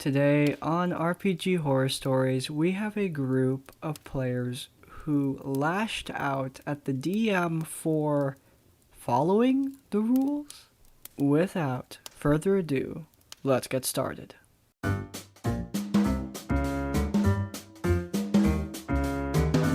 Today on RPG Horror Stories, we have a group of players who lashed out at the DM for following the rules. Without further ado, let's get started.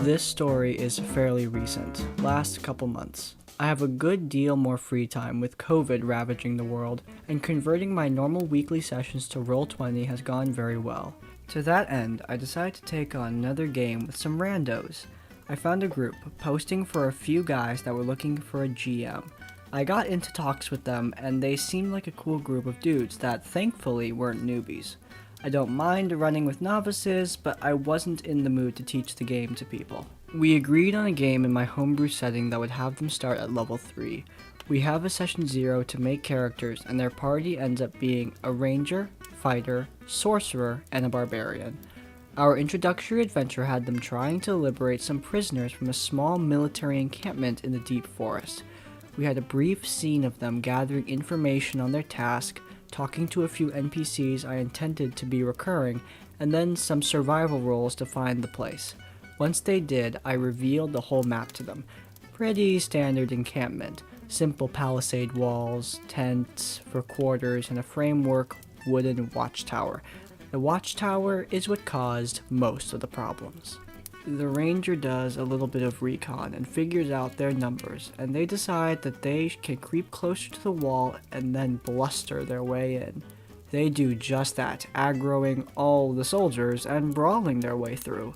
This story is fairly recent, last couple months. I have a good deal more free time with COVID ravaging the world, and converting my normal weekly sessions to Roll20 has gone very well. To that end, I decided to take on another game with some randos. I found a group posting for a few guys that were looking for a GM. I got into talks with them, and they seemed like a cool group of dudes that thankfully weren't newbies. I don't mind running with novices, but I wasn't in the mood to teach the game to people. We agreed on a game in my homebrew setting that would have them start at level 3. We have a session 0 to make characters, and their party ends up being a ranger, fighter, sorcerer, and a barbarian. Our introductory adventure had them trying to liberate some prisoners from a small military encampment in the deep forest. We had a brief scene of them gathering information on their task, talking to a few NPCs I intended to be recurring, and then some survival rolls to find the place. Once they did, I revealed the whole map to them. Pretty standard encampment. Simple palisade walls, tents for quarters, and a framework wooden watchtower. The watchtower is what caused most of the problems. The ranger does a little bit of recon and figures out their numbers, and they decide that they can creep closer to the wall and then bluster their way in. They do just that, aggroing all the soldiers and brawling their way through.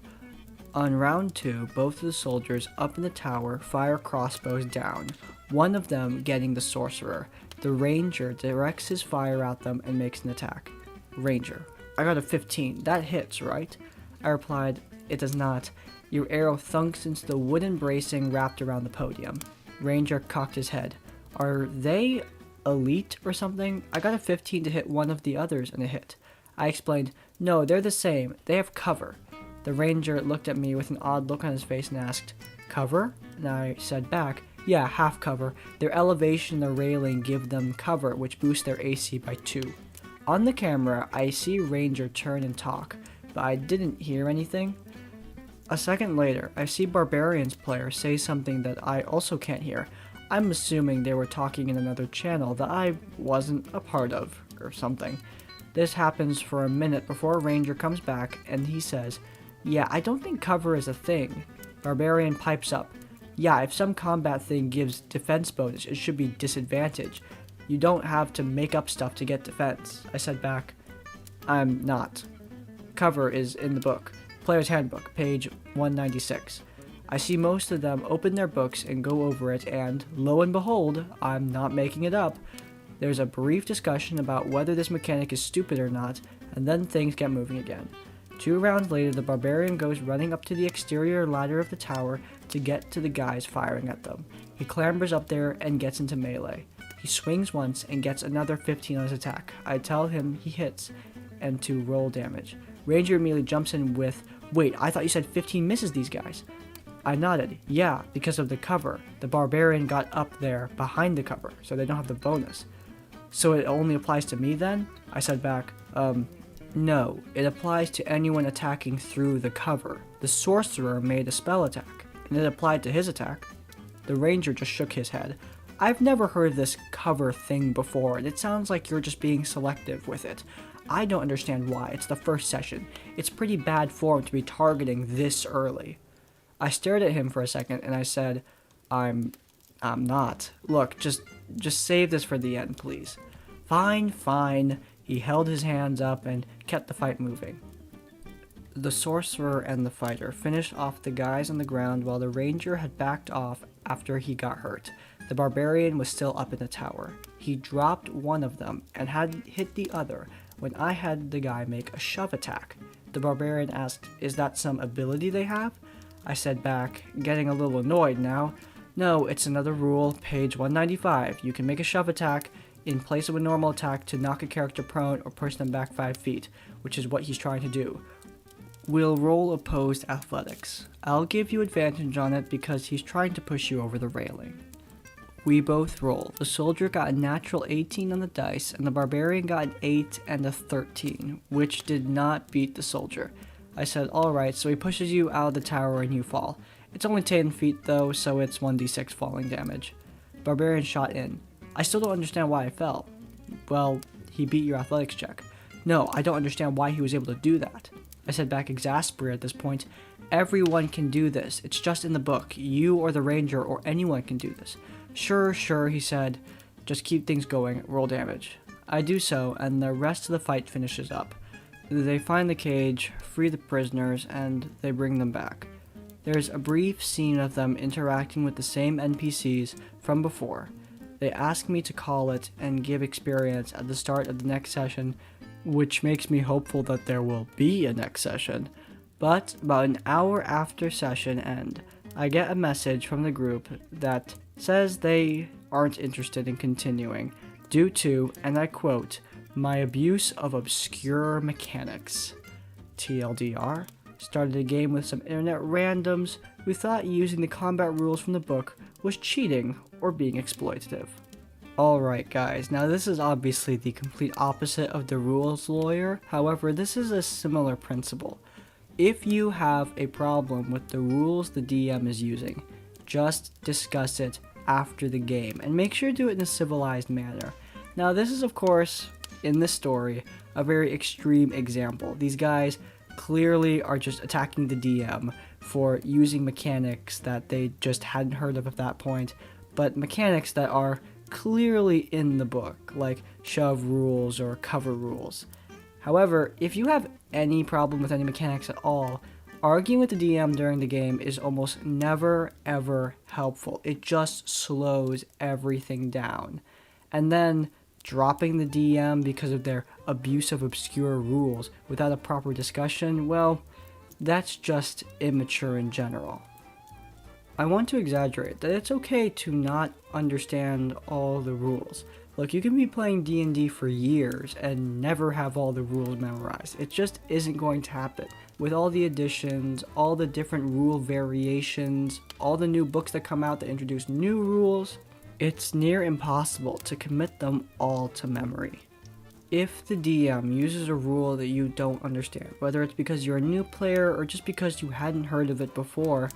On round 2, both of the soldiers up in the tower fire crossbows down, one of them getting the sorcerer. The ranger directs his fire at them and makes an attack. Ranger: I got a 15, that hits, right? I replied, it does not. Your arrow thunks into the wooden bracing wrapped around the podium. Ranger cocked his head. Are they elite or something? I got a 15 to hit one of the others and a hit. I explained, no, they're the same. They have cover. The ranger looked at me with an odd look on his face and asked, cover? And I said back, yeah, half cover. Their elevation and the railing give them cover, which boosts their AC by 2. On the camera, I see Ranger turn and talk, but I didn't hear anything. A second later, I see Barbarian's player say something that I also can't hear. I'm assuming they were talking in another channel that I wasn't a part of, or something. This happens for a minute before Ranger comes back, and he says, yeah, I don't think cover is a thing. Barbarian pipes up, yeah, if some combat thing gives defense bonus, it should be disadvantage. You don't have to make up stuff to get defense. I said back, I'm not. Cover is in the book. Player's Handbook, page 196. I see most of them open their books and go over it, and lo and behold, I'm not making it up. There's a brief discussion about whether this mechanic is stupid or not, and then things get moving again. 2 rounds later, the barbarian goes running up to the exterior ladder of the tower to get to the guys firing at them. He clambers up there and gets into melee. He swings once and gets another 15 on his attack. I tell him he hits and to roll damage. Ranger immediately jumps in with, wait, I thought you said 15 misses these guys. I nodded, yeah, because of the cover. The barbarian got up there behind the cover, so they don't have the bonus. So it only applies to me then? I said back, no, it applies to anyone attacking through the cover. The sorcerer made a spell attack, and it applied to his attack. The ranger just shook his head. I've never heard of this cover thing before, and it sounds like you're just being selective with it. I don't understand why. It's the first session. It's pretty bad form to be targeting this early. I stared at him for a second and I said, I'm not. Look, just save this for the end, please. Fine. He held his hands up and kept the fight moving. The sorcerer and the fighter finished off the guys on the ground while the ranger had backed off after he got hurt. The barbarian was still up in the tower. He dropped one of them and had hit the other when I had the guy make a shove attack. The barbarian asked, is that some ability they have? I said back, getting a little annoyed now, no, it's another rule, page 195. You can make a shove attack in place of a normal attack to knock a character prone or push them back 5 feet, which is what he's trying to do. We'll roll opposed athletics. I'll give you advantage on it because he's trying to push you over the railing. We both rolled. The soldier got a natural 18 on the dice, and the barbarian got an 8 and a 13, which did not beat the soldier. I said, alright, so he pushes you out of the tower and you fall. It's only 10 feet though, so it's 1d6 falling damage. Barbarian shot in. I still don't understand why I fell. Well, he beat your athletics check. No, I don't understand why he was able to do that. I said back exasperated at this point. Everyone can do this. It's just in the book. You or the ranger or anyone can do this. Sure, he said. Just keep things going. Roll damage. I do so, and the rest of the fight finishes up. They find the cage, free the prisoners, and they bring them back. There's a brief scene of them interacting with the same NPCs from before. They ask me to call it and give experience at the start of the next session, which makes me hopeful that there will be a next session. But about an hour after session end, I get a message from the group that says they aren't interested in continuing due to, and I quote, my abuse of obscure mechanics. TLDR, started a game with some internet randoms who thought using the combat rules from the book was cheating or being exploitative. Alright guys, now this is obviously the complete opposite of the rules lawyer, however this is a similar principle. If you have a problem with the rules the DM is using, just discuss it after the game and make sure to do it in a civilized manner. Now this is of course, in this story, a very extreme example. These guys clearly are just attacking the DM for using mechanics that they just hadn't heard of at that point, but mechanics that are clearly in the book, like shove rules or cover rules. However, if you have any problem with any mechanics at all, arguing with the DM during the game is almost never ever helpful. It just slows everything down. And then dropping the DM because of their abuse of obscure rules without a proper discussion, well, that's just immature in general. I want to exaggerate that it's okay to not understand all the rules. Look, you can be playing D&D for years and never have all the rules memorized. It just isn't going to happen. With all the additions, all the different rule variations, all the new books that come out that introduce new rules, it's near impossible to commit them all to memory. If the DM uses a rule that you don't understand, whether it's because you're a new player or just because you hadn't heard of it before,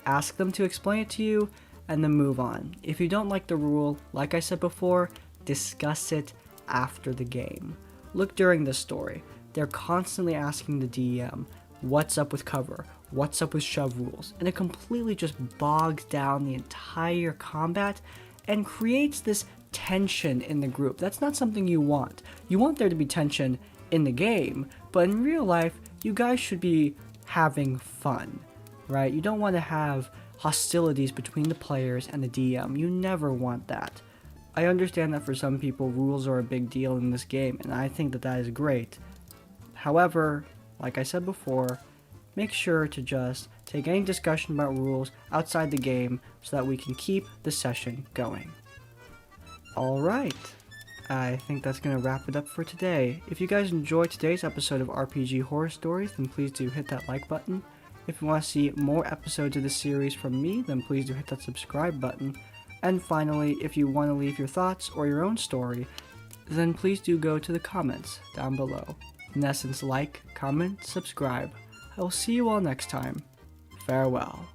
ask them to explain it to you and then move on. If you don't like the rule, like I said before, discuss it after the game. Look, during this story, they're constantly asking the DM, what's up with cover? What's up with shove rules? And it completely just bogs down the entire combat and creates this tension in the group. That's not something you want. You want there to be tension in the game, but in real life, you guys should be having fun, right? You don't want to have hostilities between the players and the DM. You never want that. I understand that for some people, rules are a big deal in this game, and I think that that is great. However, like I said before, make sure to just take any discussion about rules outside the game so that we can keep the session going. Alright, I think that's going to wrap it up for today. If you guys enjoyed today's episode of RPG Horror Stories, then please do hit that like button. If you want to see more episodes of this series from me, then please do hit that subscribe button. And finally, if you want to leave your thoughts or your own story, then please do go to the comments down below. In essence, like, comment, subscribe. I will see you all next time. Farewell.